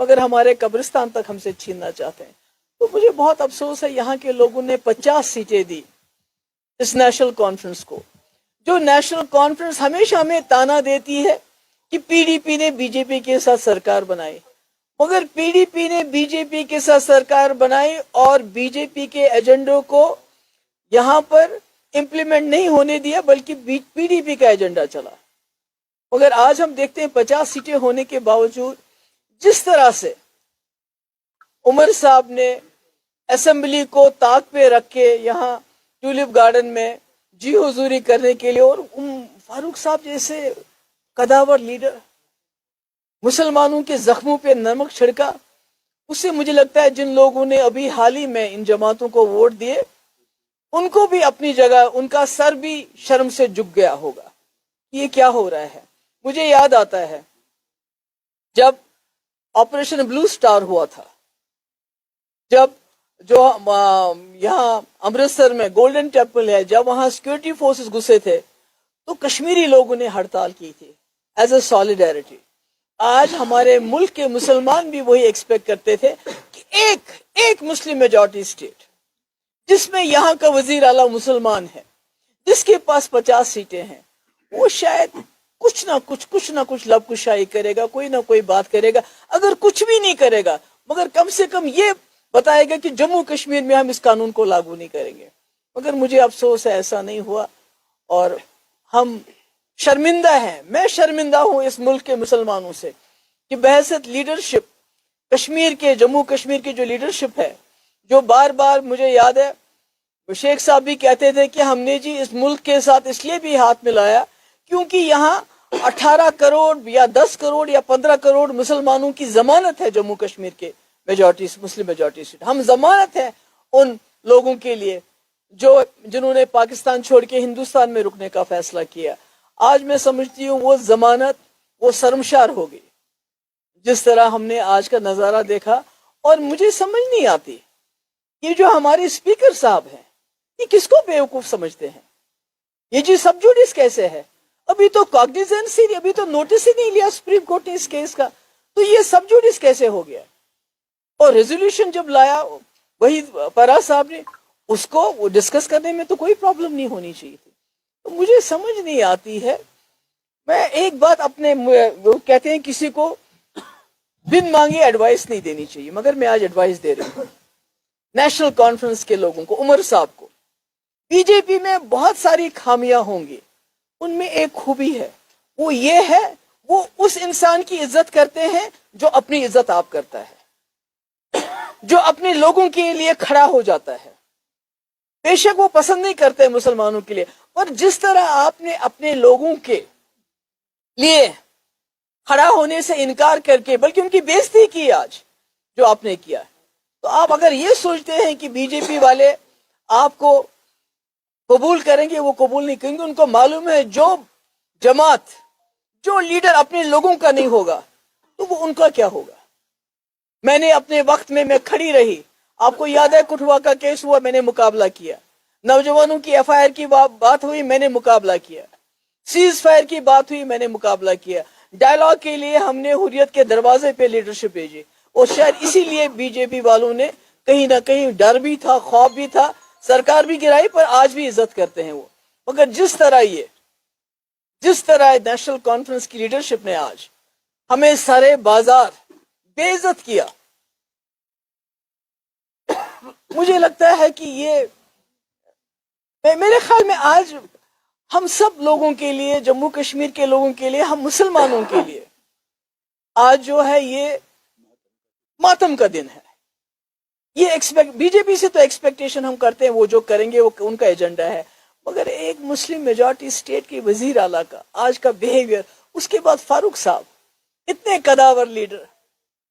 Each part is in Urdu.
مگر ہمارے قبرستان تک ہم سے چھیننا چاہتے ہیں. تو مجھے بہت افسوس ہے یہاں کے لوگوں نے 50 سیٹیں دی اس نیشنل کانفرنس کو. جو نیشنل کانفرنس ہمیشہ ہمیں تانا دیتی ہے کہ پی ڈی پی نے بی جے پی کے ساتھ سرکار بنائی، مگر پی ڈی پی نے بی جے پی کے ساتھ سرکار بنائی اور بی جے پی کے ایجنڈوں کو یہاں پر امپلیمنٹ نہیں ہونے دیا، بلکہ پی ڈی پی کا ایجنڈا چلا. مگر آج ہم دیکھتے ہیں 50 سیٹیں ہونے کے باوجود جس طرح سے عمر صاحب نے اسمبلی کو طاق پہ رکھ کے یہاں ٹیولپ گارڈن میں جی حضوری کرنے کے لیے، اور فاروق صاحب جیسے قداور لیڈر مسلمانوں کے زخموں پہ نمک چھڑکا، اس سے مجھے لگتا ہے جن لوگوں نے ابھی حال ہی میں ان جماعتوں کو ووٹ دیے ان کو بھی اپنی جگہ ان کا سر بھی شرم سے جھک گیا ہوگا. یہ کیا ہو رہا ہے؟ مجھے یاد آتا ہے جب آپریشن بلو سٹار ہوا تھا، جب جو یہاں امرتسر میں گولڈن ٹیمپل ہے، جب وہاں سیکورٹی فورسز گھسے تھے تو کشمیری لوگوں نے ہڑتال کی تھی ایز اے سالیڈیرٹی. آج ہمارے ملک کے مسلمان بھی وہی ایکسپیکٹ کرتے تھے کہ ایک مسلم میجورٹی اسٹیٹ جس میں یہاں کا وزیر اعلیٰ مسلمان ہے، جس کے پاس 50 سیٹیں ہیں، وہ شاید کچھ نہ کچھ لب کشائی کرے گا، کوئی نہ کوئی بات کرے گا. اگر کچھ بھی نہیں کرے گا مگر کم سے کم یہ بتائے گا کہ جموں کشمیر میں ہم اس قانون کو لاگو نہیں کریں گے. مگر مجھے افسوس ہے ایسا نہیں ہوا اور ہم شرمندہ ہیں. میں شرمندہ ہوں اس ملک کے مسلمانوں سے کہ بحیثیت لیڈرشپ کشمیر کے، جموں کشمیر کی جو لیڈرشپ ہے، جو بار بار مجھے یاد ہے شیخ صاحب بھی کہتے تھے کہ ہم نے جی اس ملک کے ساتھ اس لیے بھی ہاتھ ملایا کیونکہ یہاں 18 کروڑ یا 10 کروڑ یا 15 کروڑ مسلمانوں کی ضمانت ہے جموں کشمیر کے میجورٹی مسلم میجورٹی سیٹ. ہم ضمانت ہے ان لوگوں کے لیے جنہوں نے پاکستان چھوڑ کے ہندوستان میں رکنے کا فیصلہ کیا. آج میں سمجھتی ہوں وہ ضمانت وہ شرمشار ہو گئی جس طرح ہم نے آج کا نظارہ دیکھا. اور مجھے سمجھ نہیں آتی یہ جو ہمارے اسپیکر صاحب ہیں یہ کس کو بیوقوف سمجھتے ہیں؟ یہ جی سب جوڈس کیسے ہے؟ ابھی تو کاگنیزنس ہی، ابھی تو نوٹس ہی نہیں لیا سپریم کورٹ نے اس کیس کا، تو یہ سب جوڈس کیسے ہو گیا؟ اور ریزولوشن جب لایا وہی فراز صاحب نے، اس کو وہ ڈسکس کرنے میں تو کوئی پرابلم نہیں ہونی چاہیے تھی. تو مجھے سمجھ نہیں آتی ہے. میں ایک بات اپنے وہ کہتے ہیں کسی کو بن مانگے ایڈوائس نہیں دینی چاہیے، مگر میں آج ایڈوائس دے رہی ہوں نیشنل کانفرنس کے لوگوں کو، عمر صاحب کو. بی جے پی میں بہت ساری خامیاں ہوں گی، ان میں ایک خوبی ہے، وہ یہ ہے وہ اس انسان کی عزت کرتے ہیں جو اپنی عزت آپ کرتا ہے، جو اپنے لوگوں کے لیے کھڑا ہو جاتا ہے. بے شک وہ پسند نہیں کرتے مسلمانوں کے لیے، پر جس طرح آپ نے اپنے لوگوں کے لیے کھڑا ہونے سے انکار کر کے بلکہ ان کی بےزتی کی آج جو آپ نے کیا، تو آپ اگر یہ سوچتے ہیں کہ بی جے پی والے آپ کو قبول کریں گے، وہ قبول نہیں کریں گے. ان کو معلوم ہے جو جماعت جو لیڈر اپنے لوگوں کا نہیں ہوگا تو وہ ان کا کیا ہوگا. میں نے اپنے وقت میں کھڑی رہی، آپ کو یاد ہے کٹھوا کا کیس ہوا، میں نے مقابلہ کیا. نوجوانوں کی ایف آئی آر کی بات ہوئی، میں نے مقابلہ کیا. سیز فائر کی بات ہوئی، میں نے مقابلہ کیا. ڈائلاگ کے لیے ہم نے حریت کے دروازے پہ لیڈرشپ بھیجی، اور شاید اسی لیے بی جے پی والوں نے کہیں نہ کہیں ڈر بھی تھا، خوف بھی تھا، سرکار بھی گرائی، پر آج بھی عزت کرتے ہیں وہ. مگر جس طرح نیشنل کانفرنس کی لیڈرشپ نے آج ہمیں سارے بازار بے عزت کیا، مجھے لگتا ہے کہ یہ میرے خیال میں آج ہم سب لوگوں کے لیے، جموں کشمیر کے لوگوں کے لیے، ہم مسلمانوں کے لیے آج جو ہے یہ ماتم کا دن ہے. یہ بی جے پی سے تو ایکسپیکٹیشن ہم کرتے ہیں وہ جو کریں گے وہ ان کا ایجنڈا ہے، مگر ایک مسلم میجورٹی اسٹیٹ کے وزیر اعلیٰ کا آج کا بیہیویئر، اس کے بعد فاروق صاحب اتنے قداور لیڈر،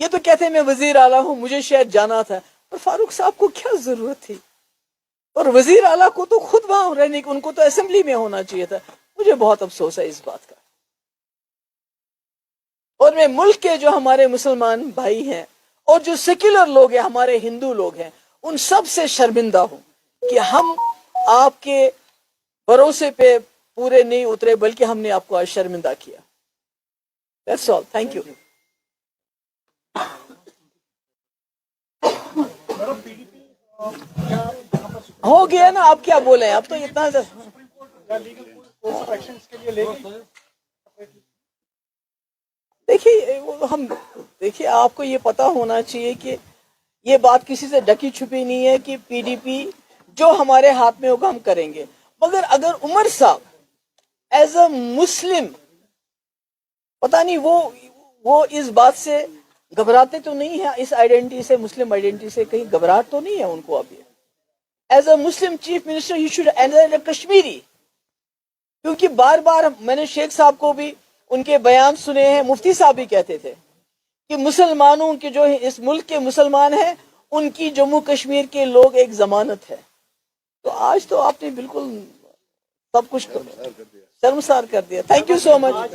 یہ تو کہتے ہیں میں وزیر اعلیٰ ہوں مجھے شاید جانا تھا، پر فاروق صاحب کو کیا ضرورت تھی؟ اور وزیر اعلیٰ کو تو خود وہاں رہنے کی، ان کو تو اسمبلی میں ہونا چاہیے تھا. مجھے بہت افسوس ہے اس بات کا. اور میں ملک کے جو ہمارے مسلمان بھائی ہیں اور جو سیکولر لوگ ہیں، ہمارے ہندو لوگ ہیں، ان سب سے شرمندہ ہوں کہ ہم آپ کے بھروسے پہ پورے نہیں اترے، بلکہ ہم نے آپ کو آج شرمندہ کیا. That's all. Thank you. ہو گیا نا, آپ کیا بولے اب تو اتنا دیکھیے آپ کو یہ پتا ہونا چاہیے کہ یہ بات کسی سے ڈکی چھپی نہیں ہے کہ پی ڈی پی جو ہمارے ہاتھ میں ہوگا ہم کریں گے. مگر اگر عمر صاحب ایز اے مسلم پتہ نہیں وہ اس بات سے گھبراتے تو نہیں ہے, اس آئیڈینٹی سے, مسلم آئیڈینٹی سے کہیں گھبراہٹ تو نہیں ہے ان کو ابھی. As a Muslim chief minister he should and Kashmiri, کیونکہ بار بار میں نے شیخ صاحب کو بھی ان کے بیان سنے ہیں, مفتی صاحب بھی کہتے تھے کہ مسلمانوں کے جو اس ملک کے مسلمان ہیں ان کی جموں کشمیر کے لوگ ایک ضمانت ہے. تو آج تو آپ نے بالکل سب کچھ شرمسار کر دیا. Thank you so much.